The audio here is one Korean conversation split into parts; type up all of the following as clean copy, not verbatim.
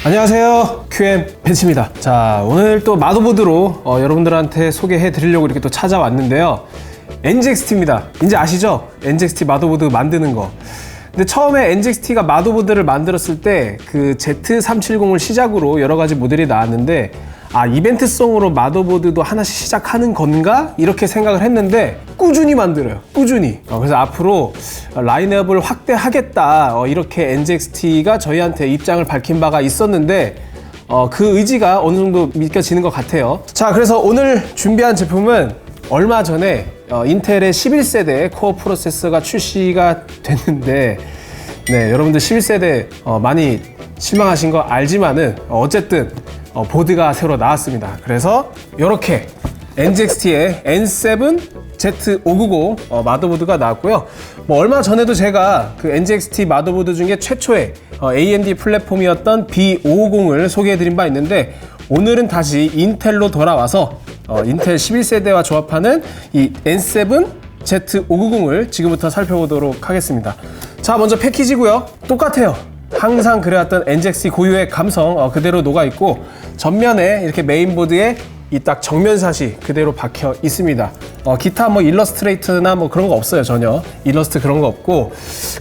안녕하세요, QM 벤츠입니다. 자, 오늘 또 마더보드로 여러분들한테 소개해 드리려고 이렇게 또 찾아왔는데요. NZXT입니다. 이제 아시죠? NZXT 마더보드 만드는 거. 근데 처음에 NZXT가 마더보드를 만들었을 때 그 Z370을 시작으로 여러 가지 모델이 나왔는데, 이벤트성으로 마더보드도 하나씩 시작하는 건가? 이렇게 생각을 했는데 꾸준히 만들어요. 꾸준히. 그래서 앞으로 라인업을 확대하겠다, 이렇게 NZXT가 저희한테 입장을 밝힌 바가 있었는데 그 의지가 어느 정도 믿겨지는 것 같아요. 자, 그래서 오늘 준비한 제품은 얼마 전에 인텔의 11세대 코어 프로세서가 출시가 됐는데, 네, 여러분들 11세대 많이 실망하신 거 알지만은 어쨌든 보드가 새로 나왔습니다. 그래서 이렇게 NZXT의 N7 Z590 마더보드가 나왔고요. 얼마 전에도 제가 그 NZXT 마더보드 중에 최초의 AMD 플랫폼이었던 B550을 소개해드린 바 있는데, 오늘은 다시 인텔로 돌아와서 인텔 11세대와 조합하는 이 N7 Z590을 지금부터 살펴보도록 하겠습니다. 자, 먼저 패키지고요. 똑같아요. 항상 그래왔던 NZXT 고유의 감성 그대로 녹아있고, 전면에 이렇게 메인보드에 이 딱 정면샷이 그대로 박혀 있습니다. 기타 일러스트레이트나 그런 거 없어요. 전혀 일러스트 그런 거 없고,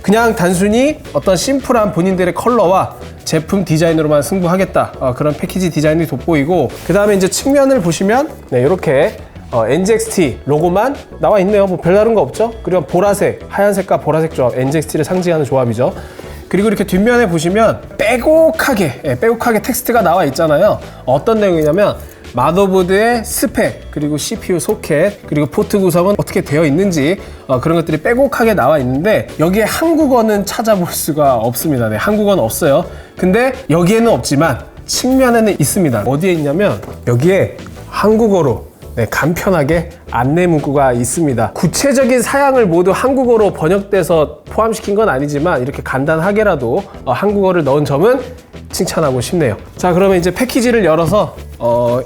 그냥 단순히 어떤 심플한 본인들의 컬러와 제품 디자인으로만 승부하겠다, 그런 패키지 디자인이 돋보이고, 그 다음에 이제 측면을 보시면 네, 이렇게 NZXT 로고만 나와 있네요. 별다른 거 없죠. 그리고 보라색, 하얀색과 보라색 조합, NZXT를 상징하는 조합이죠. 그리고 이렇게 뒷면에 보시면 빼곡하게 텍스트가 나와 있잖아요. 어떤 내용이냐면 마더보드의 스펙, 그리고 CPU 소켓, 그리고 포트 구성은 어떻게 되어 있는지 그런 것들이 빼곡하게 나와 있는데, 여기에 한국어는 찾아볼 수가 없습니다. 네, 한국어는 없어요. 근데 여기에는 없지만 측면에는 있습니다. 어디에 있냐면 여기에 한국어로 간편하게 안내 문구가 있습니다. 구체적인 사양을 모두 한국어로 번역돼서 포함시킨 건 아니지만 이렇게 간단하게라도 한국어를 넣은 점은 칭찬하고 싶네요. 자, 그러면 이제 패키지를 열어서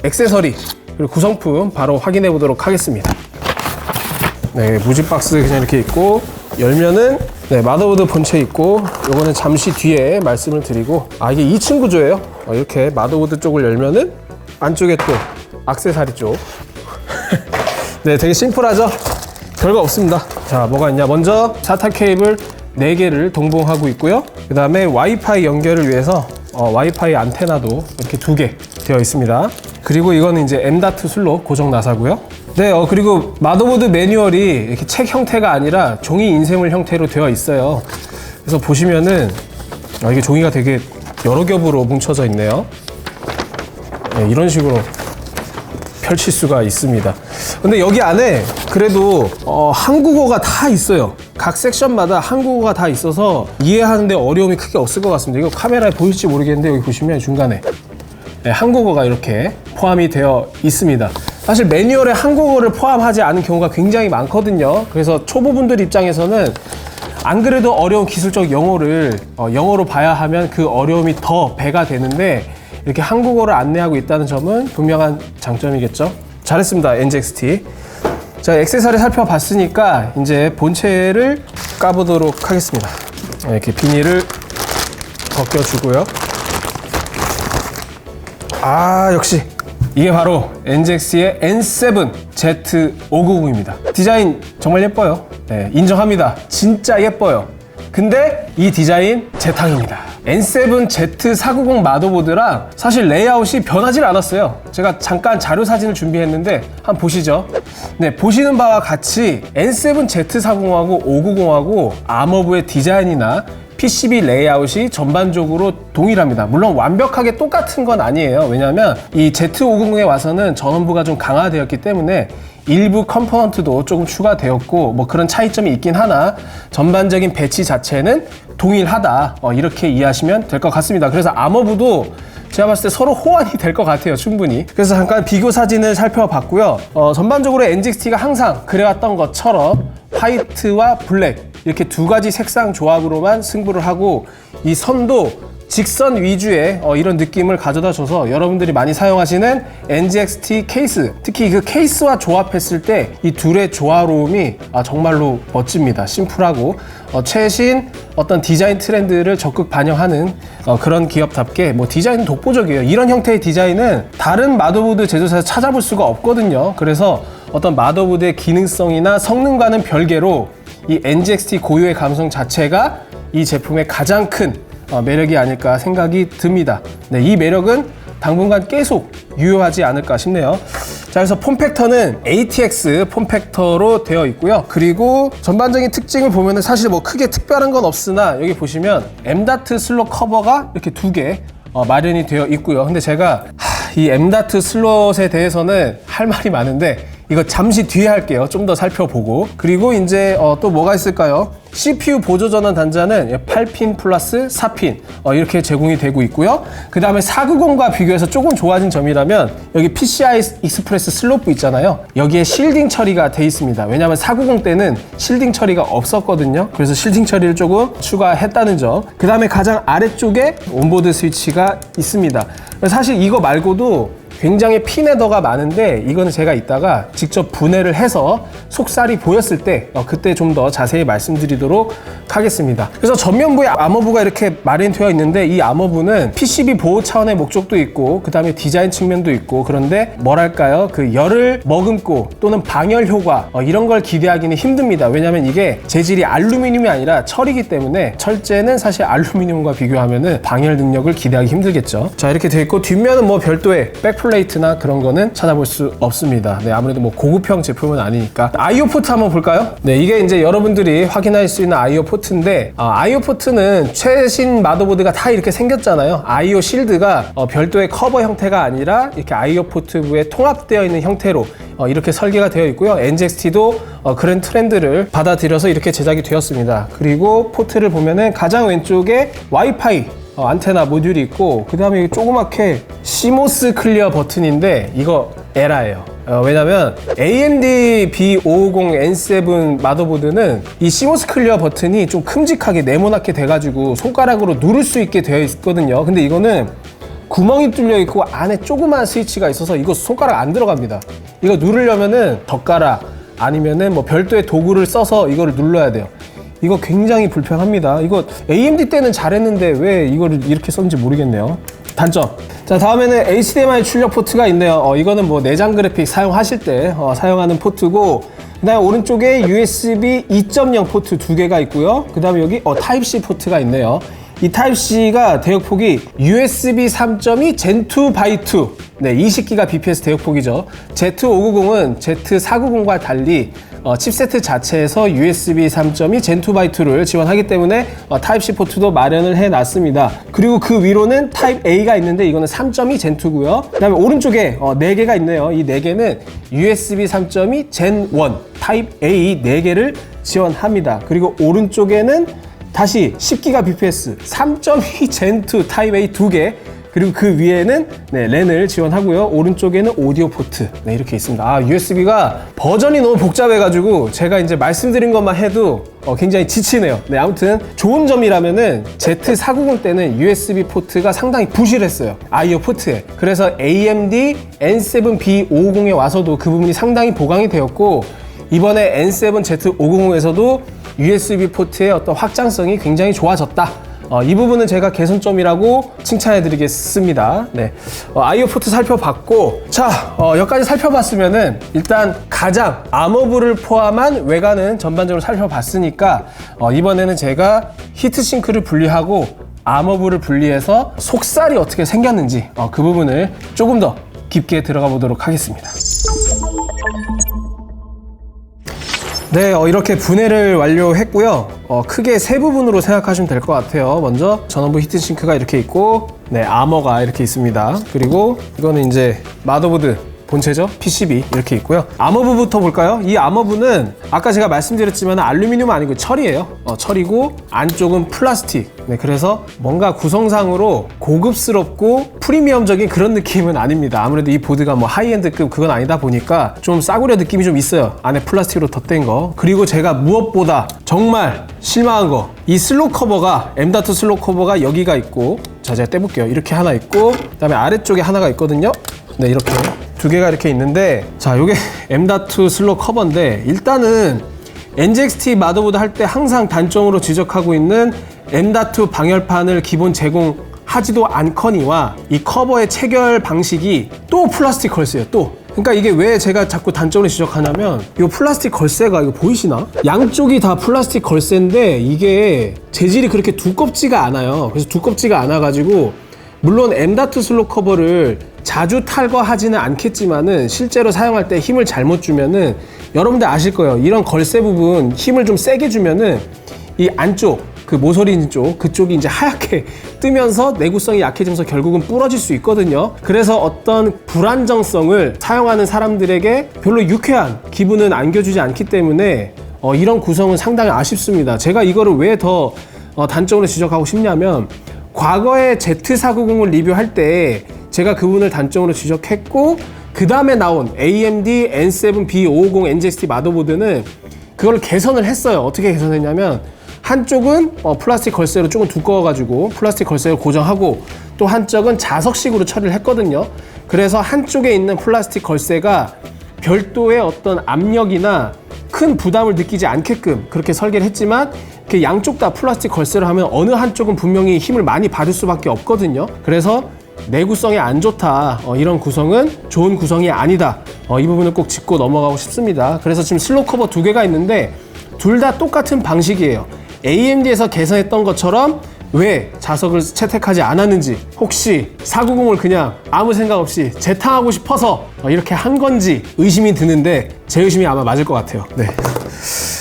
액세서리 그리고 구성품 바로 확인해 보도록 하겠습니다. 네, 무지박스 그냥 이렇게 있고, 열면은 마더보드 본체 있고, 요거는 잠시 뒤에 말씀을 드리고, 이게 2층 구조예요. 이렇게 마더보드 쪽을 열면은 안쪽에 또 액세서리 쪽. 네, 되게 심플하죠? 별거 없습니다. 자, 뭐가 있냐. 먼저 SATA 케이블 4개를 동봉하고 있고요. 그 다음에 와이파이 연결을 위해서 와이파이 안테나도 이렇게 2개 되어 있습니다. 그리고 이거는 이제 M.2 슬롯 고정 나사고요. 네, 그리고 마더보드 매뉴얼이 이렇게 책 형태가 아니라 종이 인쇄물 형태로 되어 있어요. 그래서 보시면은 이게 종이가 되게 여러 겹으로 뭉쳐져 있네요. 네, 이런 식으로 펼칠 수가 있습니다. 근데 여기 안에 그래도 한국어가 다 있어요. 각 섹션마다 한국어가 다 있어서 이해하는데 어려움이 크게 없을 것 같습니다. 이거 카메라에 보일지 모르겠는데 여기 보시면 중간에 한국어가 이렇게 포함이 되어 있습니다. 사실 매뉴얼에 한국어를 포함하지 않은 경우가 굉장히 많거든요. 그래서 초보분들 입장에서는 안 그래도 어려운 기술적 영어를 영어로 봐야 하면 그 어려움이 더 배가 되는데, 이렇게 한국어를 안내하고 있다는 점은 분명한 장점이겠죠. 잘했습니다, NZXT. 자, 액세서리 살펴봤으니까 이제 본체를 까보도록 하겠습니다. 이렇게 비닐을 벗겨주고요. 역시 이게 바로 NZXT의 N7 Z590입니다. 디자인 정말 예뻐요. 네, 인정합니다. 진짜 예뻐요. 근데 이 디자인 제 탕입니다. N7 Z490 마더보드랑 사실 레이아웃이 변하질 않았어요. 제가 잠깐 자료 사진을 준비했는데 한번 보시죠. 네, 보시는 바와 같이 N7 Z490하고 590하고 아머브의 디자인이나 PCB 레이아웃이 전반적으로 동일합니다. 물론 완벽하게 똑같은 건 아니에요. 왜냐하면 이 Z590에 와서는 전원부가 좀 강화되었기 때문에 일부 컴포넌트도 조금 추가되었고, 그런 차이점이 있긴 하나 전반적인 배치 자체는 동일하다, 이렇게 이해하시면 될 것 같습니다. 그래서 아머브도 제가 봤을 때 서로 호환이 될 것 같아요, 충분히. 그래서 잠깐 비교 사진을 살펴봤고요. 전반적으로 NZXT가 항상 그래왔던 것처럼 화이트와 블랙 이렇게 두 가지 색상 조합으로만 승부를 하고, 이 선도 직선 위주의 이런 느낌을 가져다 줘서 여러분들이 많이 사용하시는 NGXT 케이스, 특히 그 케이스와 조합했을 때 이 둘의 조화로움이 정말로 멋집니다. 심플하고 최신 어떤 디자인 트렌드를 적극 반영하는 그런 기업답게 뭐 디자인은 독보적이에요. 이런 형태의 디자인은 다른 마더보드 제조사에서 찾아볼 수가 없거든요. 그래서 어떤 마더보드의 기능성이나 성능과는 별개로 이 NGXT 고유의 감성 자체가 이 제품의 가장 큰 매력이 아닐까 생각이 듭니다. 네, 이 매력은 당분간 계속 유효하지 않을까 싶네요. 자, 그래서 폼팩터는 ATX 폼팩터로 되어 있고요. 그리고 전반적인 특징을 보면은 사실 뭐 크게 특별한 건 없으나 여기 보시면 M.2 슬롯 커버가 이렇게 2개 마련이 되어 있고요. 근데 제가 이 M.2 슬롯에 대해서는 할 말이 많은데 이거 잠시 뒤에 할게요. 좀 더 살펴보고. 그리고 이제 또 뭐가 있을까요? CPU 보조 전원 단자는 8핀 플러스 4핀 이렇게 제공이 되고 있고요. 그 다음에 490과 비교해서 조금 좋아진 점이라면 여기 PCI 익스프레스 슬롯부 있잖아요. 여기에 실딩 처리가 돼 있습니다. 왜냐하면 490 때는 실딩 처리가 없었거든요. 그래서 실딩 처리를 조금 추가했다는 점. 그 다음에 가장 아래쪽에 온보드 스위치가 있습니다. 사실 이거 말고도 굉장히 핀 헤더가 많은데 이거는 제가 이따가 직접 분해를 해서 속살이 보였을 때 그때 좀 더 자세히 말씀드리도록 하겠습니다. 그래서 전면부에 아머부가 이렇게 마련되어 있는데 이 아머부는 PCB 보호 차원의 목적도 있고 그 다음에 디자인 측면도 있고 그런데 뭐랄까요, 그 열을 머금고 또는 방열 효과 이런 걸 기대하기는 힘듭니다. 왜냐하면 이게 재질이 알루미늄이 아니라 철이기 때문에 철재는 사실 알루미늄과 비교하면은 방열 능력을 기대하기 힘들겠죠. 자, 이렇게 되어 있고 뒷면은 뭐 별도의 백플레이트나 그런 거는 찾아볼 수 없습니다. 네, 아무래도 뭐 고급형 제품은 아니니까. IO 포트 한번 볼까요? 네, 이게 이제 여러분들이 확인할 수 있는 IO 포트인데 IO 포트는 최신 마더보드가 다 이렇게 생겼잖아요. IO 실드가 별도의 커버 형태가 아니라 이렇게 IO 포트부에 통합되어 있는 형태로 이렇게 설계가 되어 있고요. NGXT도 그런 트렌드를 받아들여서 이렇게 제작이 되었습니다. 그리고 포트를 보면은 가장 왼쪽에 와이파이 안테나 모듈이 있고 그 다음에 조그맣게 CMOS 클리어 버튼인데 이거 에라예요. 왜냐면 AMD B550N7 마더보드는 이 CMOS 클리어 버튼이 좀 큼직하게 네모나게 돼가지고 손가락으로 누를 수 있게 되어 있거든요. 근데 이거는 구멍이 뚫려 있고 안에 조그만 스위치가 있어서 이거 손가락 안 들어갑니다. 이거 누르려면은 젓가락 아니면은 뭐 별도의 도구를 써서 이거를 눌러야 돼요. 이거 굉장히 불편합니다. 이거 AMD 때는 잘했는데 왜 이거를 이렇게 썼는지 모르겠네요. 단점. 자, 다음에는 HDMI 출력 포트가 있네요. 이거는 뭐 내장 그래픽 사용하실 때 사용하는 포트고, 그 다음에 오른쪽에 USB 2.0 포트 2개가 있고요. 그 다음에 여기 타입C 포트가 있네요. 이 타입C가 대역폭이 USB 3.2 Gen2 by 2. 네, 20기가 bps 대역폭이죠. Z590은 Z490과 달리 칩세트 자체에서 USB 3.2 Gen2 by 2를 지원하기 때문에 타입C 포트도 마련을 해놨습니다. 그리고 그 위로는 타입 A가 있는데 이거는 3.2 Gen2고요. 그 다음에 오른쪽에 4개가 있네요. 이 4개는 USB 3.2 Gen1 타입 A 4개를 지원합니다. 그리고 오른쪽에는 다시 10기가 bps 3.2 Gen2 타입 A 2개, 그리고 그 위에는 랜을 지원하고요. 오른쪽에는 오디오 포트 이렇게 있습니다. USB가 버전이 너무 복잡해가지고 제가 이제 말씀드린 것만 해도 굉장히 지치네요. 네, 아무튼 좋은 점이라면은 Z490 때는 USB 포트가 상당히 부실했어요. IO 포트에. 그래서 AMD N7B550에 와서도 그 부분이 상당히 보강이 되었고, 이번에 N7 Z590에서도 USB 포트의 어떤 확장성이 굉장히 좋아졌다. 이 부분은 제가 개선점이라고 칭찬해 드리겠습니다. 네. IO 포트 살펴봤고, 자, 여기까지 살펴봤으면은 일단 가장 아머부를 포함한 외관은 전반적으로 살펴봤으니까 이번에는 제가 히트싱크를 분리하고 아머부를 분리해서 속살이 어떻게 생겼는지 그 부분을 조금 더 깊게 들어가 보도록 하겠습니다. 네, 이렇게 분해를 완료했고요. 크게 세 부분으로 생각하시면 될 것 같아요. 먼저 전원부 히트싱크가 이렇게 있고, 네, 아머가 이렇게 있습니다. 그리고 이거는 이제 마더보드 본체죠. PCB 이렇게 있고요. 아머부부터 볼까요? 이 아머부는 아까 제가 말씀드렸지만 알루미늄 아니고 철이에요. 철이고 안쪽은 플라스틱. 네, 그래서 뭔가 구성상으로 고급스럽고 프리미엄적인 그런 느낌은 아닙니다. 아무래도 이 보드가 뭐 하이엔드급 그건 아니다 보니까 좀 싸구려 느낌이 좀 있어요. 안에 플라스틱으로 덧댄 거. 그리고 제가 무엇보다 정말 실망한 거, 이 슬롯 커버가 M.2 슬롯 커버가 여기가 있고 자, 제가 떼볼게요. 이렇게 하나 있고, 그다음에 아래쪽에 하나가 있거든요. 네, 이렇게 두 개가 이렇게 있는데, 자, 요게 M.2 슬롯 커버인데, 일단은 NGXT 마더보드 할 때 항상 단점으로 지적하고 있는 M.2 방열판을 기본 제공하지도 않거니와 이 커버의 체결 방식이 또 플라스틱 걸쇠예요, 또. 그러니까 이게 왜 제가 자꾸 단점으로 지적하냐면 이 플라스틱 걸쇠가 이거 보이시나? 양쪽이 다 플라스틱 걸쇠인데 이게 재질이 그렇게 두껍지가 않아요. 그래서 두껍지가 않아가지고 물론 M.2 슬롯 커버를 자주 탈거하지는 않겠지만은 실제로 사용할 때 힘을 잘못 주면은 여러분들 아실 거예요. 이런 걸쇠 부분 힘을 좀 세게 주면은 이 안쪽 그 모서리 쪽 그쪽이 이제 하얗게 뜨면서 내구성이 약해지면서 결국은 부러질 수 있거든요. 그래서 어떤 불안정성을 사용하는 사람들에게 별로 유쾌한 기분은 안겨주지 않기 때문에 이런 구성은 상당히 아쉽습니다. 제가 이거를 왜 더 단점으로 지적하고 싶냐면 과거에 Z490을 리뷰할 때 제가 그 부분을 단점으로 지적했고 그 다음에 나온 AMD N7B550 NGXT 마더보드는 그걸 개선을 했어요. 어떻게 개선했냐면 한쪽은 플라스틱 걸쇠로 조금 두꺼워가지고 플라스틱 걸쇠를 고정하고 또 한쪽은 자석식으로 처리를 했거든요. 그래서 한쪽에 있는 플라스틱 걸쇠가 별도의 어떤 압력이나 큰 부담을 느끼지 않게끔 그렇게 설계를 했지만 그 양쪽 다 플라스틱 걸쇠를 하면 어느 한쪽은 분명히 힘을 많이 받을 수밖에 없거든요. 그래서 내구성이 안 좋다, 이런 구성은 좋은 구성이 아니다, 이 부분을 꼭 짚고 넘어가고 싶습니다. 그래서 지금 슬롯 커버 두 개가 있는데 둘 다 똑같은 방식이에요. AMD에서 개선했던 것처럼 왜 자석을 채택하지 않았는지, 혹시 490을 그냥 아무 생각 없이 재탕하고 싶어서 이렇게 한 건지 의심이 드는데 제 의심이 아마 맞을 것 같아요. 네.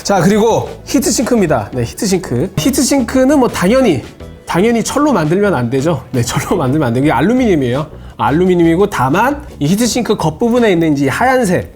자, 그리고 히트싱크입니다. 네, 히트싱크. 히트싱크는 뭐 당연히 철로 만들면 안 되죠. 네, 철로 만들면 안 되고 이게 알루미늄이에요. 알루미늄이고 다만 이 히트싱크 겉부분에 있는 이 하얀색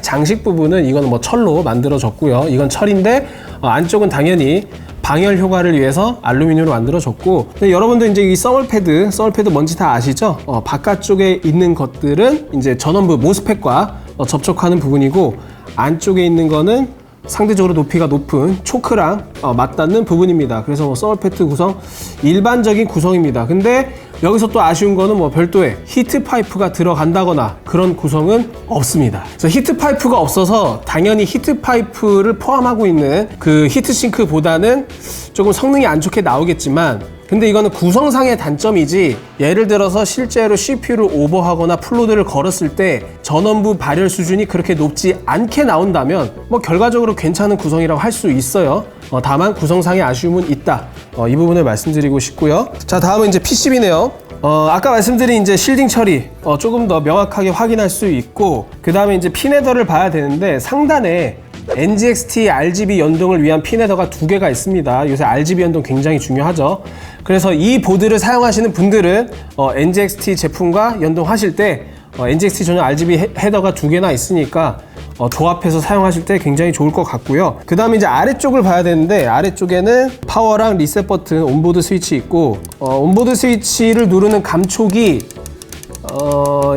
장식 부분은 이거는 뭐 철로 만들어졌고요. 이건 철인데 안쪽은 당연히 방열 효과를 위해서 알루미늄으로 만들어졌고, 근데 여러분들 이제 이 서멀패드 뭔지 다 아시죠? 바깥쪽에 있는 것들은 이제 전원부 모스펫과 접촉하는 부분이고 안쪽에 있는 거는 상대적으로 높이가 높은 초크랑 맞닿는 부분입니다. 그래서 뭐 서멀패드 구성 일반적인 구성입니다. 근데 여기서 또 아쉬운 거는 뭐 별도의 히트 파이프가 들어간다거나 그런 구성은 없습니다. 그래서 히트 파이프가 없어서 당연히 히트 파이프를 포함하고 있는 그 히트싱크보다는 조금 성능이 안 좋게 나오겠지만, 근데 이거는 구성상의 단점이지 예를 들어서 실제로 CPU를 오버하거나 플로드를 걸었을 때 전원부 발열 수준이 그렇게 높지 않게 나온다면 뭐 결과적으로 괜찮은 구성이라고 할 수 있어요. 다만 구성상의 아쉬움은 있다. 이 부분을 말씀드리고 싶고요. 자, 다음은 이제 PCB네요. 아까 말씀드린 이제 실딩 처리 조금 더 명확하게 확인할 수 있고, 그 다음에 이제 핀 헤더를 봐야 되는데 상단에 NGXT RGB 연동을 위한 핀 헤더가 두 개가 있습니다. 요새 RGB 연동 굉장히 중요하죠. 그래서 이 보드를 사용하시는 분들은 NGXT 제품과 연동하실 때 NGXT 전용 RGB 헤더가 두 개나 있으니까 조합해서 사용하실 때 굉장히 좋을 것 같고요. 그 다음에 이제 아래쪽을 봐야 되는데 아래쪽에는 파워랑 리셋 버튼, 온보드 스위치 있고 온보드 스위치를 누르는 감촉이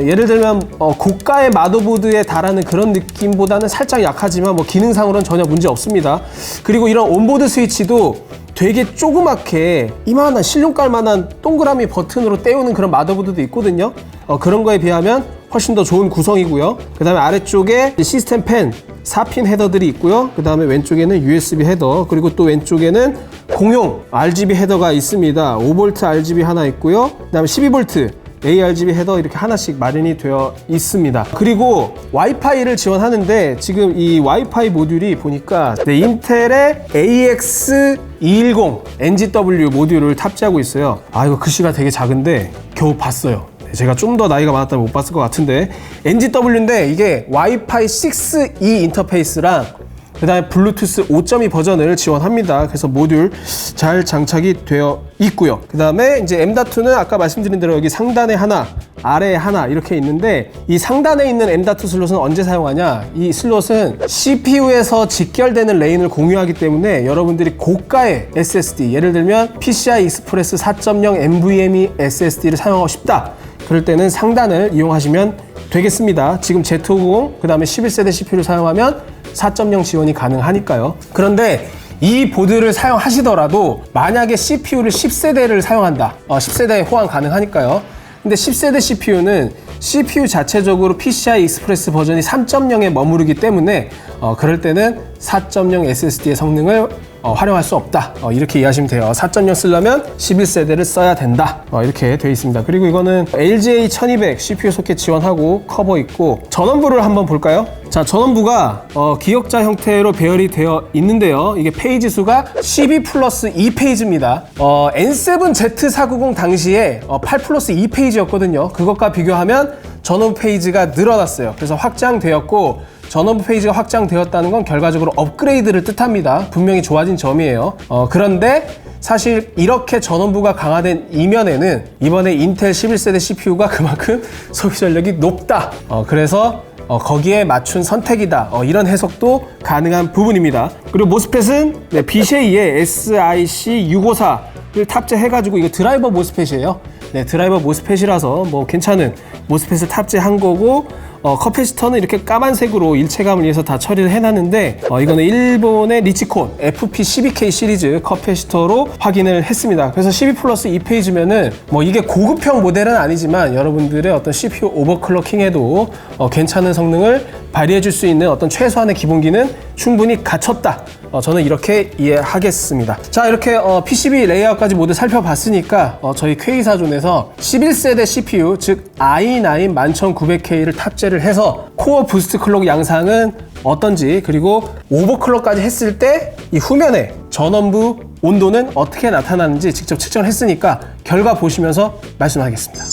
예를 들면 고가의 마더보드에 달하는 그런 느낌보다는 살짝 약하지만 뭐 기능상으로는 전혀 문제 없습니다. 그리고 이런 온보드 스위치도 되게 조그맣게 이만한 실눈깔만한 동그라미 버튼으로 떼우는 그런 마더보드도 있거든요. 그런 거에 비하면 훨씬 더 좋은 구성이고요. 그 다음에 아래쪽에 시스템 펜 4핀 헤더들이 있고요. 그 다음에 왼쪽에는 USB 헤더, 그리고 또 왼쪽에는 공용 RGB 헤더가 있습니다. 5V RGB 하나 있고요. 그 다음에 12V ARGB 헤더 이렇게 하나씩 마련이 되어 있습니다. 그리고 와이파이를 지원하는데 지금 이 와이파이 모듈이 보니까 인텔의 AX210 NGW 모듈을 탑재하고 있어요. 이거 글씨가 되게 작은데 겨우 봤어요. 제가 좀 더 나이가 많았다면 못 봤을 것 같은데 NGW인데 이게 와이파이 6E 인터페이스랑 그 다음에 블루투스 5.2 버전을 지원합니다. 그래서 모듈 잘 장착이 되어 있고요. 그 다음에 이제 M.2는 아까 말씀드린 대로 여기 상단에 하나, 아래에 하나 이렇게 있는데 이 상단에 있는 M.2 슬롯은 언제 사용하냐? 이 슬롯은 CPU에서 직결되는 레인을 공유하기 때문에 여러분들이 고가의 SSD, 예를 들면 PCI Express 4.0 NVMe SSD를 사용하고 싶다. 그럴 때는 상단을 이용하시면 되겠습니다. 지금 Z590, 그 다음에 11세대 CPU를 사용하면 4.0 지원이 가능하니까요. 그런데 이 보드를 사용하시더라도 만약에 CPU를 10세대를 사용한다. 10세대 호환 가능하니까요. 근데 10세대 CPU는 CPU 자체적으로 PCI Express 버전이 3.0에 머무르기 때문에 그럴 때는 4.0 SSD의 성능을 활용할 수 없다. 이렇게 이해하시면 돼요. 4.0 쓰려면 11세대를 써야 된다. 이렇게 되어 있습니다. 그리고 이거는 LGA 1200 CPU 소켓 지원하고 커버 있고 전원부를 한번 볼까요? 자, 전원부가 기역자 형태로 배열이 되어 있는데요. 이게 페이지 수가 12 플러스 2페이지입니다. N7Z490 당시에 8 플러스 2페이지였거든요. 그것과 비교하면 전원부 페이지가 늘어났어요. 그래서 확장되었고 전원부 페이지가 확장되었다는 건 결과적으로 업그레이드를 뜻합니다. 분명히 좋아진 점이에요. 그런데 사실 이렇게 전원부가 강화된 이면에는 이번에 인텔 11세대 CPU가 그만큼 소비 전력이 높다. 그래서 거기에 맞춘 선택이다. 이런 해석도 가능한 부분입니다. 그리고 모스펫은 비쉐이의 SIC654를 탑재해가지고 이거 드라이버 모스펫이에요. 네, 드라이버 모스펫이라서 뭐 괜찮은 모스펫을 탑재한 거고 커패시터는 이렇게 까만색으로 일체감을 위해서 다 처리를 해놨는데 이거는 일본의 리치콘 FP12K 시리즈 커패시터로 확인을 했습니다. 그래서 12 플러스 2페이지면은 뭐 이게 고급형 모델은 아니지만 여러분들의 어떤 CPU 오버클럭킹에도 괜찮은 성능을 발휘해 줄 수 있는 어떤 최소한의 기본기는 충분히 갖췄다. 저는 이렇게 이해하겠습니다. 자, 이렇게 PCB 레이아웃까지 모두 살펴봤으니까 저희 K사존에서 11세대 CPU 즉 i9 11900K를 탑재를 해서 코어 부스트 클록 양상은 어떤지, 그리고 오버클럭까지 했을 때 이 후면에 전원부 온도는 어떻게 나타나는지 직접 측정을 했으니까 결과 보시면서 말씀하겠습니다.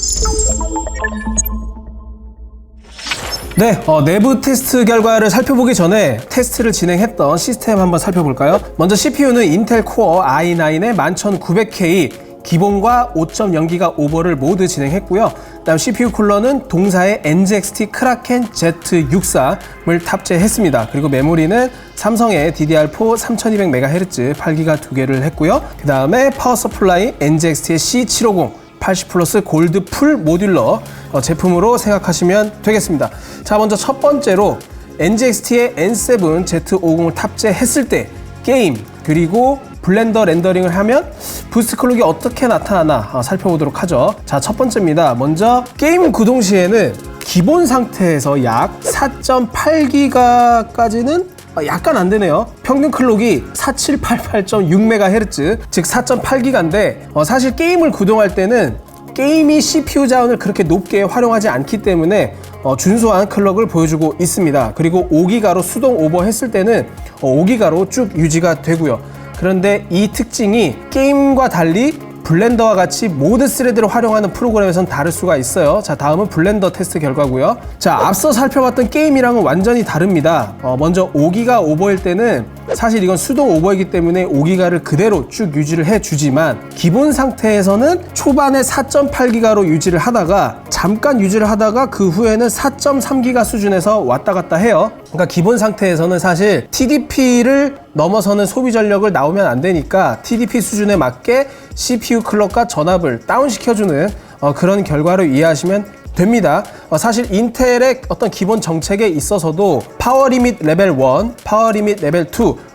네, 내부 테스트 결과를 살펴보기 전에 테스트를 진행했던 시스템 한번 살펴볼까요? 먼저 CPU는 인텔 코어 i9의 11900K 기본과 5.0기가 오버를 모두 진행했고요. 다음 CPU 쿨러는 동사의 NZXT 크라켄 Z64을 탑재했습니다. 그리고 메모리는 삼성의 DDR4 3200MHz 8기가 2개를 했고요. 그 다음에 파워 서플라이 NZXT의 C750 80 플러스 골드 풀 모듈러 제품으로 생각하시면 되겠습니다. 자, 먼저 첫 번째로 NZXT의 N7Z50을 탑재했을 때 게임 그리고 블렌더 렌더링을 하면 부스트 클록이 어떻게 나타나나 살펴보도록 하죠. 자, 첫 번째입니다. 먼저 게임 구동 시에는 기본 상태에서 약 4.8기가까지는 약간 안 되네요. 평균 클록이 4788.6MHz, 즉 4.8기가인데 사실 게임을 구동할 때는 게임이 CPU 자원을 그렇게 높게 활용하지 않기 때문에 준수한 클럭을 보여주고 있습니다. 그리고 5기가로 수동 오버했을 때는 5기가로 쭉 유지가 되고요. 그런데 이 특징이 게임과 달리 블렌더와 같이 모드 스레드를 활용하는 프로그램에선 다를 수가 있어요. 자, 다음은 블렌더 테스트 결과고요. 자, 앞서 살펴봤던 게임이랑은 완전히 다릅니다. 먼저 5기가 오버일 때는 사실 이건 수동 오버이기 때문에 5기가를 그대로 쭉 유지를 해주지만 기본 상태에서는 초반에 4.8기가로 유지를 하다가 잠깐 유지를 하다가 그 후에는 4.3기가 수준에서 왔다 갔다 해요. 그러니까 기본 상태에서는 사실 TDP를 넘어서는 소비 전력을 나오면 안 되니까 TDP 수준에 맞게 CPU 클럭과 전압을 다운시켜주는 그런 결과로 이해하시면 됩니다. 사실 인텔의 어떤 기본 정책에 있어서도 파워 리밋 레벨 1, 파워 리밋 레벨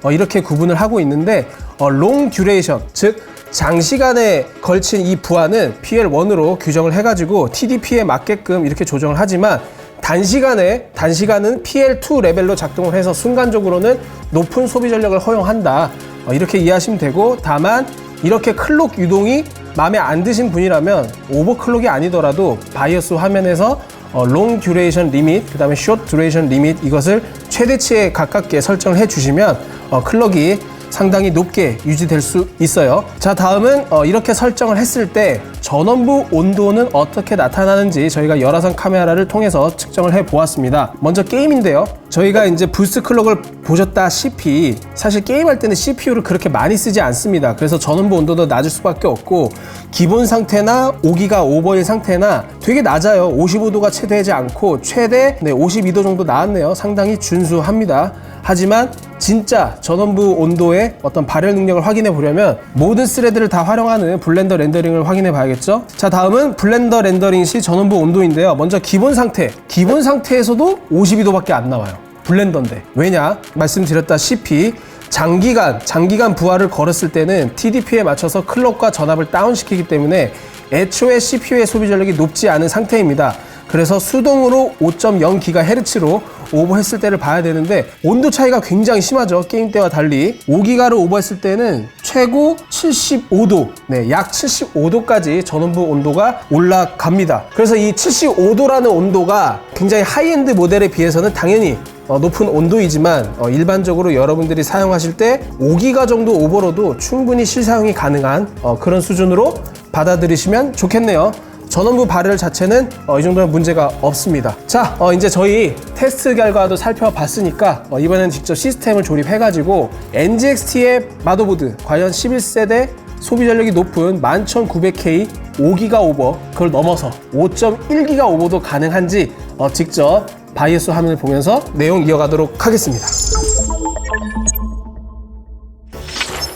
2 이렇게 구분을 하고 있는데 롱 듀레이션, 즉 장시간에 걸친 이 부하는 PL1으로 규정을 해가지고 TDP에 맞게끔 이렇게 조정을 하지만 단시간은 PL2 레벨로 작동을 해서 순간적으로는 높은 소비 전력을 허용한다. 이렇게 이해하시면 되고, 다만 이렇게 클록 유동이 마음에 안 드신 분이라면 오버클럭이 아니더라도 바이오스 화면에서 롱 듀레이션 리밋, 그 다음에 숏 듀레이션 리밋 이것을 최대치에 가깝게 설정을 해주시면 클럭이 상당히 높게 유지될 수 있어요. 자, 다음은 이렇게 설정을 했을 때 전원부 온도는 어떻게 나타나는지 저희가 열화상 카메라를 통해서 측정을 해 보았습니다. 먼저 게임인데요. 저희가 이제 부스트 클럭을 보셨다시피 사실 게임할 때는 CPU를 그렇게 많이 쓰지 않습니다. 그래서 전원부 온도도 낮을 수밖에 없고 기본 상태나 5기가 오버일 상태나 되게 낮아요. 55도가 채되지 않고 최대 52도 정도 나왔네요. 상당히 준수합니다. 하지만 진짜 전원부 온도의 어떤 발열 능력을 확인해 보려면 모든 스레드를 다 활용하는 블렌더 렌더링을 확인해 봐야겠죠. 자, 다음은 블렌더 렌더링 시 전원부 온도인데요. 먼저 기본 상태에서도 52도밖에 안 나와요. 블렌더인데 왜냐? 말씀드렸다시피 장기간 부하를 걸었을 때는 TDP에 맞춰서 클럭과 전압을 다운시키기 때문에 애초에 CPU의 소비 전력이 높지 않은 상태입니다. 그래서 수동으로 5.0GHz로 오버했을 때를 봐야 되는데 온도 차이가 굉장히 심하죠. 게임 때와 달리 5기가를 오버했을 때는 최고 75도, 약 75도까지 전원부 온도가 올라갑니다. 그래서 이 75도라는 온도가 굉장히 하이엔드 모델에 비해서는 당연히 높은 온도이지만 일반적으로 여러분들이 사용하실 때 5기가 정도 오버로도 충분히 실사용이 가능한 그런 수준으로 받아들이시면 좋겠네요. 전원부 발열 자체는 이 정도면 문제가 없습니다. 자, 이제 저희 테스트 결과도 살펴봤으니까 이번에는 직접 시스템을 조립해가지고 NGXT의 마더보드 과연 11세대 소비 전력이 높은 11900K 5기가 오버, 그걸 넘어서 5.1기가 오버도 가능한지 직접 바이오스 화면을 보면서 내용 이어가도록 하겠습니다.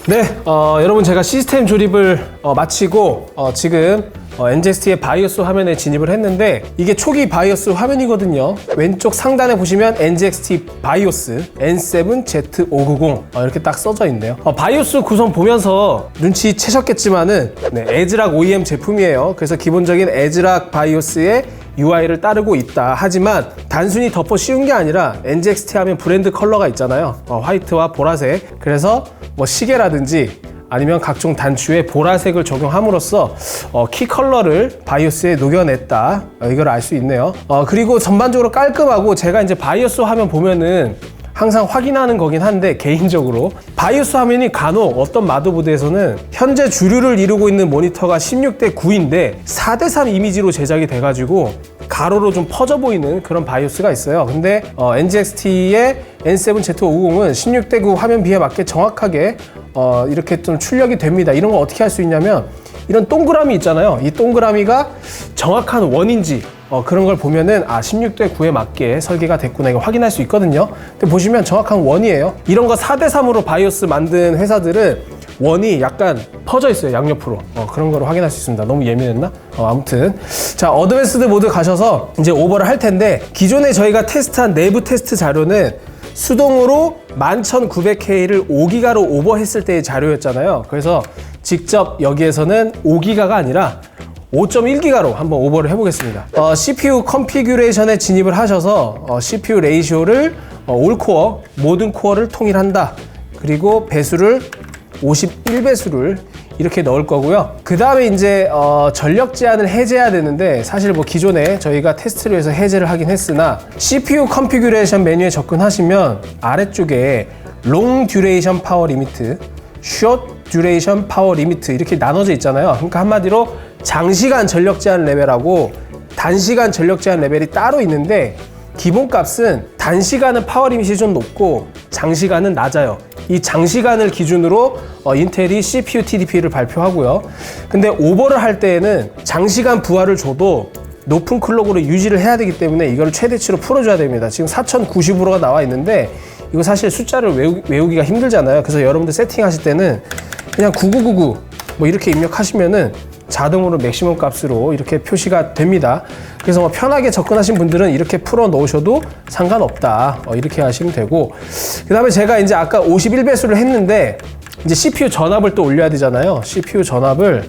네, 여러분 제가 시스템 조립을 마치고 지금 NGXT의 바이오스 화면에 진입을 했는데 이게 초기 바이오스 화면이거든요. 왼쪽 상단에 보시면 NGXT 바이오스 N7Z590 이렇게 딱 써져 있네요. 바이오스 구성 보면서 눈치채셨겠지만은 에즈락 OEM 제품이에요. 그래서 기본적인 에즈락 바이오스의 UI를 따르고 있다. 하지만 단순히 덮어 씌운 게 아니라 NGXT 하면 브랜드 컬러가 있잖아요. 화이트와 보라색. 그래서 뭐 시계라든지 아니면 각종 단추에 보라색을 적용함으로써 키 컬러를 바이오스에 녹여냈다. 이걸 알 수 있네요. 그리고 전반적으로 깔끔하고 제가 이제 바이오스 화면 보면은 항상 확인하는 거긴 한데 개인적으로 바이오스 화면이 간혹 어떤 마더보드에서는 현재 주류를 이루고 있는 모니터가 16:9인데 4:3 이미지로 제작이 돼가지고 가로로 좀 퍼져 보이는 그런 바이오스가 있어요. 근데 NGXT의 N7Z590은 16:9 화면 비에 맞게 정확하게 이렇게 좀 출력이 됩니다. 이런 거 어떻게 할 수 있냐면 이런 동그라미 있잖아요. 이 동그라미가 정확한 원인지 그런 걸 보면은 16:9에 맞게 설계가 됐구나 이거 확인할 수 있거든요. 근데 보시면 정확한 원이에요. 이런 거 4:3으로 바이오스 만든 회사들은 원이 약간 퍼져 있어요. 양옆으로. 그런 거를 확인할 수 있습니다. 너무 예민했나? 아무튼 자, 어드밴스드 모드 가셔서 이제 오버를 할 텐데 기존에 저희가 테스트한 내부 테스트 자료는 수동으로 11900K를 5기가로 오버했을 때의 자료였잖아요. 그래서 직접 여기에서는 5기가가 아니라 5.1기가로 한번 오버를 해보겠습니다. CPU 컨피규레이션에 진입을 하셔서 CPU 레이시오를 올코어, 모든 코어를 통일한다. 그리고 배수를 51배수를 이렇게 넣을 거고요. 그 다음에 이제 전력 제한을 해제해야 되는데 사실 뭐 기존에 저희가 테스트를 해서 해제를 하긴 했으나 CPU 컨피규레이션 메뉴에 접근하시면 아래쪽에 롱 듀레이션 파워 리미트, 숏 듀레이션 파워 리미트 이렇게 나눠져 있잖아요. 그러니까 한마디로 장시간 전력 제한 레벨하고 단시간 전력 제한 레벨이 따로 있는데 기본값은 단시간은 파워 리밋이 좀 높고 장시간은 낮아요. 이 장시간을 기준으로 인텔이 CPU TDP를 발표하고요. 근데 오버를 할 때에는 장시간 부하를 줘도 높은 클럭으로 유지를 해야 되기 때문에 이걸 최대치로 풀어줘야 됩니다. 지금 4090으로가 나와 있는데 이거 사실 숫자를 외우기가 힘들잖아요. 그래서 여러분들 세팅하실 때는 그냥 9999 뭐 이렇게 입력하시면은 자동으로 맥시멈 값으로 이렇게 표시가 됩니다. 그래서 뭐 편하게 접근하신 분들은 이렇게 풀어 놓으셔도 상관없다. 이렇게 하시면 되고, 그 다음에 제가 이제 아까 51배수를 했는데 이제 CPU 전압을 또 올려야 되잖아요. CPU 전압을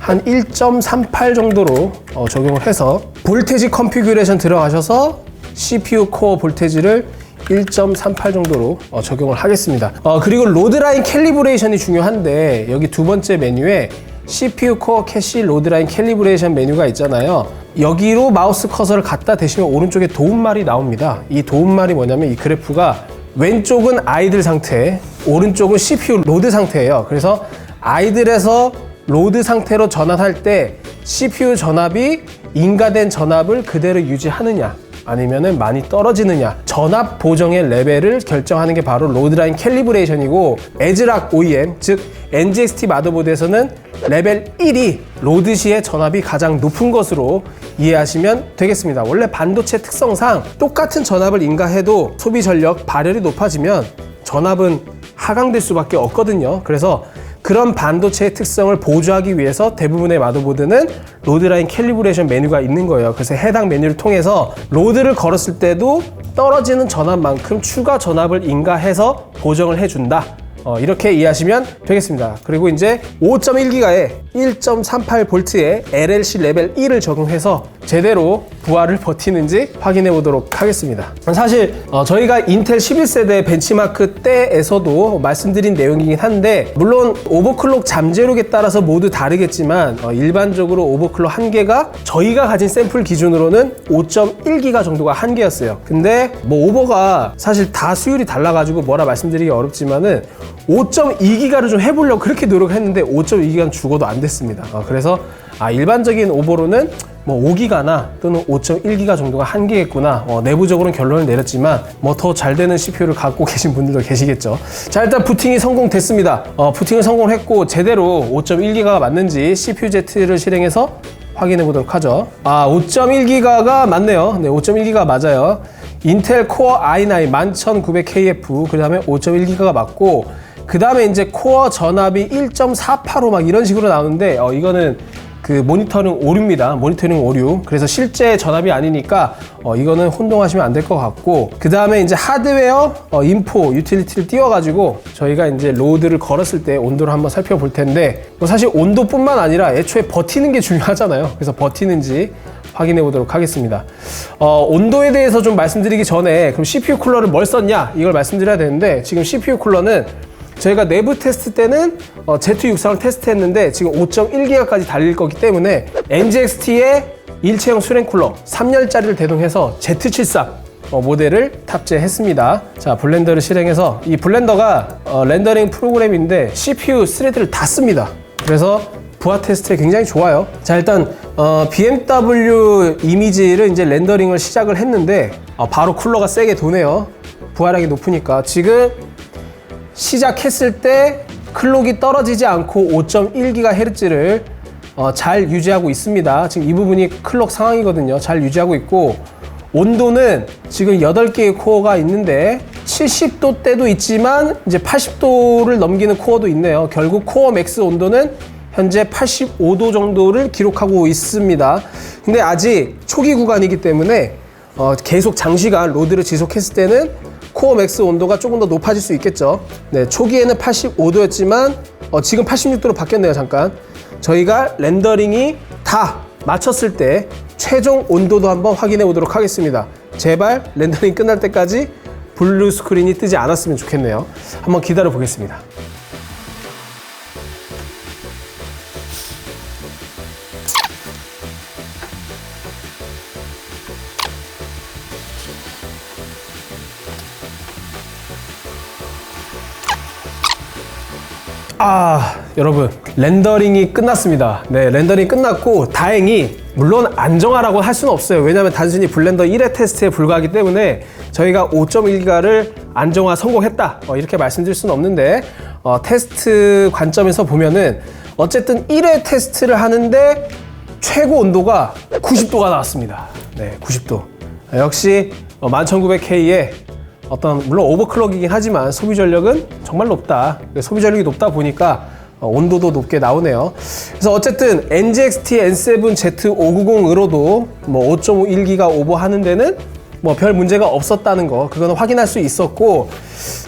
한 1.38 정도로 적용을 해서 볼테지 컨피규레이션 들어가셔서 CPU 코어 볼테지를 1.38 정도로 적용을 하겠습니다. 그리고 로드라인 캘리브레이션이 중요한데 여기 두 번째 메뉴에 CPU 코어 캐시 로드라인 캘리브레이션 메뉴가 있잖아요. 여기로 마우스 커서를 갖다 대시면 오른쪽에 도움말이 나옵니다. 이 도움말이 뭐냐면 이 그래프가 왼쪽은 아이들 상태, 오른쪽은 CPU 로드 상태예요. 그래서 아이들에서 로드 상태로 전환할 때 CPU 전압이 인가된 전압을 그대로 유지하느냐 아니면은 많이 떨어지느냐, 전압 보정의 레벨을 결정하는 게 바로 로드라인 캘리브레이션이고, 에즈락 OEM 즉 NGXT 마더보드에서는 레벨 1이 로드 시의 전압이 가장 높은 것으로 이해하시면 되겠습니다. 원래 반도체 특성상 똑같은 전압을 인가해도 소비 전력 발열이 높아지면 전압은 하강될 수밖에 없거든요. 그래서 그런 반도체의 특성을 보조하기 위해서 대부분의 마더보드는 로드라인 캘리브레이션 메뉴가 있는 거예요. 그래서 해당 메뉴를 통해서 로드를 걸었을 때도 떨어지는 전압만큼 추가 전압을 인가해서 보정을 해준다. 이렇게 이해하시면 되겠습니다. 그리고 이제 5.1기가에 1.38V의 LLC 레벨 1을 적용해서 제대로 부하를 버티는지 확인해 보도록 하겠습니다. 사실 저희가 인텔 11세대 벤치마크 때에서도 말씀드린 내용이긴 한데, 물론 오버클럭 잠재력에 따라서 모두 다르겠지만 일반적으로 오버클럭 한계가 저희가 가진 샘플 기준으로는 5.1기가 정도가 한계였어요. 근데 뭐 오버가 사실 다 수율이 달라가지고 뭐라 말씀드리기 어렵지만은 5.2기가를 좀 해보려고 그렇게 노력했는데 5.2기가는 죽어도 안 됐습니다. 그래서 일반적인 오버로는 뭐 5기가나 또는 5.1기가 정도가 한계겠구나, 내부적으로는 결론을 내렸지만 뭐 더 잘 되는 CPU를 갖고 계신 분들도 계시겠죠. 자, 일단 부팅이 성공됐습니다. 부팅을 성공했고 제대로 5.1기가가 맞는지 CPU-Z를 실행해서 확인해 보도록 하죠. 5.1기가가 맞네요. 네, 5.1기가 맞아요. 인텔 코어 i9 11900KF, 그 다음에 5.1기가가 맞고, 그 다음에 이제 코어 전압이 1.485 막 이런 식으로 나오는데, 이거는 그 모니터링 오류입니다. 모니터링 오류. 그래서 실제 전압이 아니니까 이거는 혼동하시면 안 될 것 같고, 그 다음에 이제 하드웨어 인포 유틸리티를 띄워가지고 저희가 이제 로드를 걸었을 때 온도를 한번 살펴볼 텐데, 사실 온도뿐만 아니라 애초에 버티는 게 중요하잖아요. 그래서 버티는지 확인해 보도록 하겠습니다. 온도에 대해서 좀 말씀드리기 전에, 그럼 CPU 쿨러를 뭘 썼냐 이걸 말씀드려야 되는데, 지금 CPU 쿨러는 저희가 내부 테스트 때는 Z63을 테스트했는데 지금 5.1기가까지 달릴 거기 때문에 NGXT의 일체형 수냉 쿨러 3열짜리를 대동해서 Z73 모델을 탑재했습니다. 자, 블렌더를 실행해서, 이 블렌더가 렌더링 프로그램인데 CPU 스레드를 다 씁니다. 그래서 부하 테스트에 굉장히 좋아요. 자, 일단 BMW 이미지를 이제 렌더링을 시작을 했는데 바로 쿨러가 세게 도네요. 부하량이 높으니까. 지금 시작했을 때 클록이 떨어지지 않고 5.1GHz를 잘 유지하고 있습니다. 지금 이 부분이 클록 상황이거든요. 잘 유지하고 있고, 온도는 지금 8개의 코어가 있는데 70도 때도 있지만 이제 80도를 넘기는 코어도 있네요. 결국 코어 맥스 온도는 현재 85도 정도를 기록하고 있습니다. 근데 아직 초기 구간이기 때문에 계속 장시간 로드를 지속했을 때는 코어 맥스 온도가 조금 더 높아질 수 있겠죠. 네, 초기에는 85도였지만 지금 86도로 바뀌었네요. 잠깐. 저희가 렌더링이 다 마쳤을 때 최종 온도도 한번 확인해 보도록 하겠습니다. 제발 렌더링 끝날 때까지 블루 스크린이 뜨지 않았으면 좋겠네요. 한번 기다려 보겠습니다. 여러분, 렌더링이 끝났습니다. 네, 렌더링이 끝났고, 다행히 물론 안정화라고 할 수는 없어요. 왜냐하면 단순히 블렌더 1회 테스트에 불과하기 때문에 저희가 5.1기가를 안정화 성공했다 이렇게 말씀드릴 수는 없는데, 테스트 관점에서 보면은 어쨌든 1회 테스트를 하는데 최고 온도가 90도가 나왔습니다. 네, 90도. 역시 11900K의 물론 오버클럭이긴 하지만 소비 전력은 정말 높다. 소비 전력이 높다 보니까 온도도 높게 나오네요. 그래서 어쨌든 NGXT N7 Z590으로도 뭐 5.1기가 오버하는 데는 뭐 별 문제가 없었다는 거, 그거는 확인할 수 있었고,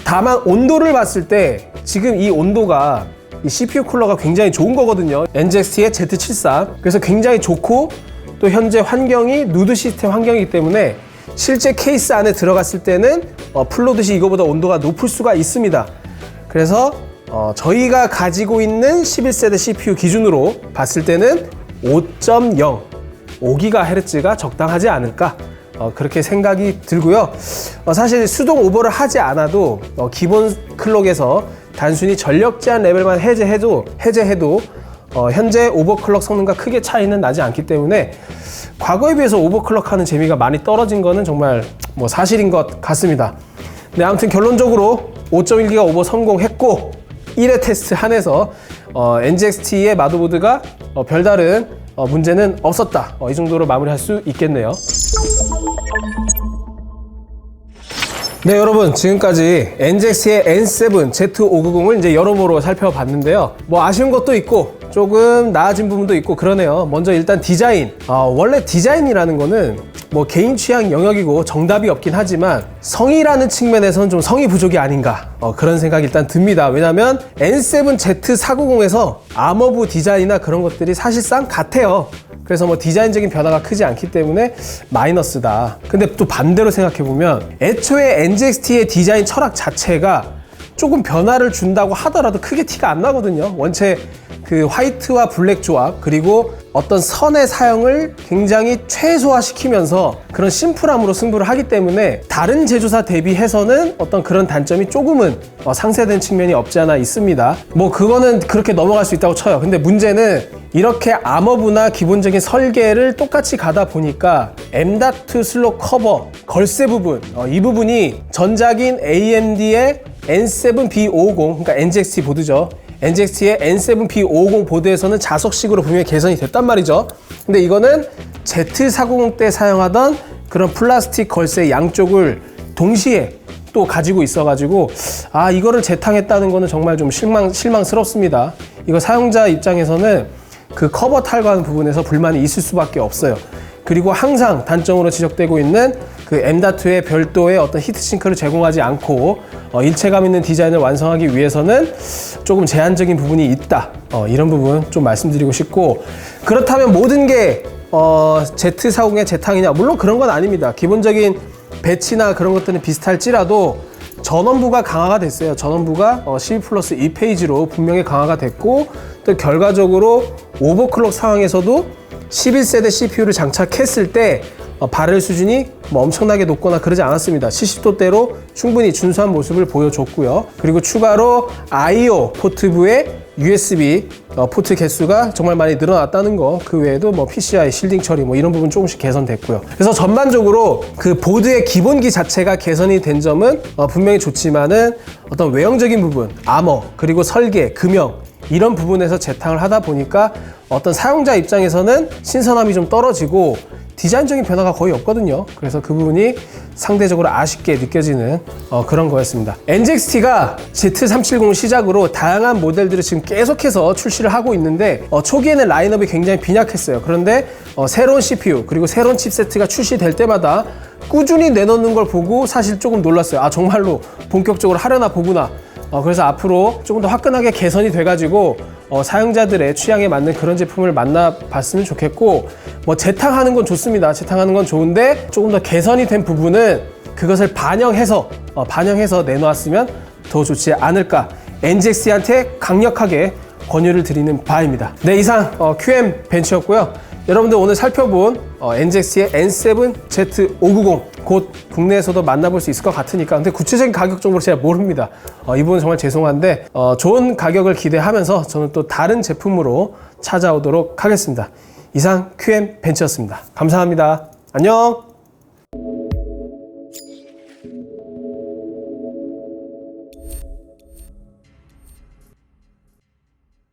다만 온도를 봤을 때 지금 이 온도가 이 CPU 쿨러가 굉장히 좋은 거거든요. NGXT의 Z73. 그래서 굉장히 좋고, 또 현재 환경이 누드 시스템 환경이기 때문에 실제 케이스 안에 들어갔을 때는 플로드시 이거보다 온도가 높을 수가 있습니다. 그래서 저희가 가지고 있는 11세대 CPU 기준으로 봤을 때는 5.0, 5GHz가 적당하지 않을까, 그렇게 생각이 들고요. 사실 수동 오버를 하지 않아도 기본 클럭에서 단순히 전력 제한 레벨만 해제해도 현재 오버클럭 성능과 크게 차이는 나지 않기 때문에 과거에 비해서 오버클럭 하는 재미가 많이 떨어진 거는 정말 뭐 사실인 것 같습니다. 네, 아무튼 결론적으로 5.1기가 오버 성공했고, 1회 테스트 한해서 NGXT의 마더보드가 별다른 문제는 없었다. 이 정도로 마무리할 수 있겠네요. 네, 여러분 지금까지 NZXT의 N7 Z590을 이제 여러모로 살펴봤는데요. 뭐 아쉬운 것도 있고 조금 나아진 부분도 있고 그러네요. 먼저 일단 디자인. 원래 디자인이라는 거는 뭐 개인 취향 영역이고 정답이 없긴 하지만 성의라는 측면에서는 좀 성의 부족이 아닌가 그런 생각이 일단 듭니다. 왜냐면 N7 Z490에서 아머브 디자인이나 그런 것들이 사실상 같아요. 그래서 뭐 디자인적인 변화가 크지 않기 때문에 마이너스다. 근데 또 반대로 생각해보면 애초에 NZXT의 디자인 철학 자체가 조금 변화를 준다고 하더라도 크게 티가 안 나거든요. 원체 그 화이트와 블랙 조합 그리고 어떤 선의 사용을 굉장히 최소화시키면서 그런 심플함으로 승부를 하기 때문에 다른 제조사 대비해서는 어떤 그런 단점이 조금은 상쇄된 측면이 없지 않아 있습니다. 뭐 그거는 그렇게 넘어갈 수 있다고 쳐요. 근데 문제는 이렇게 아머브나 기본적인 설계를 똑같이 가다 보니까 M.2 슬롯 커버 걸쇠 부분 이 부분이 전작인 AMD의 N7B550 그러니까 NZXT 보드죠. NZXT의 N7B550 보드에서는 자석식으로 분명히 개선이 됐단 말이죠. 근데 이거는 Z490 때 사용하던 그런 플라스틱 걸쇠 양쪽을 동시에 또 가지고 있어가지고 이거를 재탕했다는 거는 정말 좀 실망스럽습니다. 이거 사용자 입장에서는 그 커버 탈거하는 부분에서 불만이 있을 수밖에 없어요. 그리고 항상 단점으로 지적되고 있는 그 M.2의 별도의 어떤 히트싱크를 제공하지 않고 일체감 있는 디자인을 완성하기 위해서는 조금 제한적인 부분이 있다. 이런 부분 좀 말씀드리고 싶고, 그렇다면 모든 게 Z40의 재탕이냐? 물론 그런 건 아닙니다. 기본적인 배치나 그런 것들은 비슷할지라도 전원부가 강화가 됐어요. 전원부가 12+2 페이지로 분명히 강화가 됐고, 또 결과적으로 오버클럭 상황에서도 11세대 CPU를 장착했을 때 발열 수준이 뭐 엄청나게 높거나 그러지 않았습니다. 70도대로 충분히 준수한 모습을 보여줬고요. 그리고 추가로 I/O 포트부의 USB 포트 개수가 정말 많이 늘어났다는 거, 그 외에도 뭐 PCI 실딩 처리 뭐 이런 부분 조금씩 개선됐고요. 그래서 전반적으로 그 보드의 기본기 자체가 개선이 된 점은 분명히 좋지만은 어떤 외형적인 부분, 아머, 그리고 설계, 금형 이런 부분에서 재탕을 하다 보니까 어떤 사용자 입장에서는 신선함이 좀 떨어지고 디자인적인 변화가 거의 없거든요. 그래서 그 부분이 상대적으로 아쉽게 느껴지는 그런 거였습니다. NZXT가 Z370 시작으로 다양한 모델들을 지금 계속해서 출시를 하고 있는데 초기에는 라인업이 굉장히 빈약했어요. 그런데 새로운 CPU 그리고 새로운 칩세트가 출시될 때마다 꾸준히 내놓는 걸 보고 사실 조금 놀랐어요. 정말로 본격적으로 하려나 보구나. 그래서 앞으로 조금 더 화끈하게 개선이 돼가지고 사용자들의 취향에 맞는 그런 제품을 만나봤으면 좋겠고, 뭐 재탕하는 건 좋습니다. 재탕하는 건 좋은데 조금 더 개선이 된 부분은 그것을 반영해서 내놓았으면 더 좋지 않을까, NZXT한테 강력하게 권유를 드리는 바입니다. 네, 이상 QM 벤치였고요. 여러분들 오늘 살펴본 NZXT의 N7 Z590 곧 국내에서도 만나볼 수 있을 것 같으니까, 근데 구체적인 가격 정보를 제가 모릅니다. 이 부분 정말 죄송한데 좋은 가격을 기대하면서 저는 또 다른 제품으로 찾아오도록 하겠습니다. 이상 QM 벤치였습니다. 감사합니다. 안녕.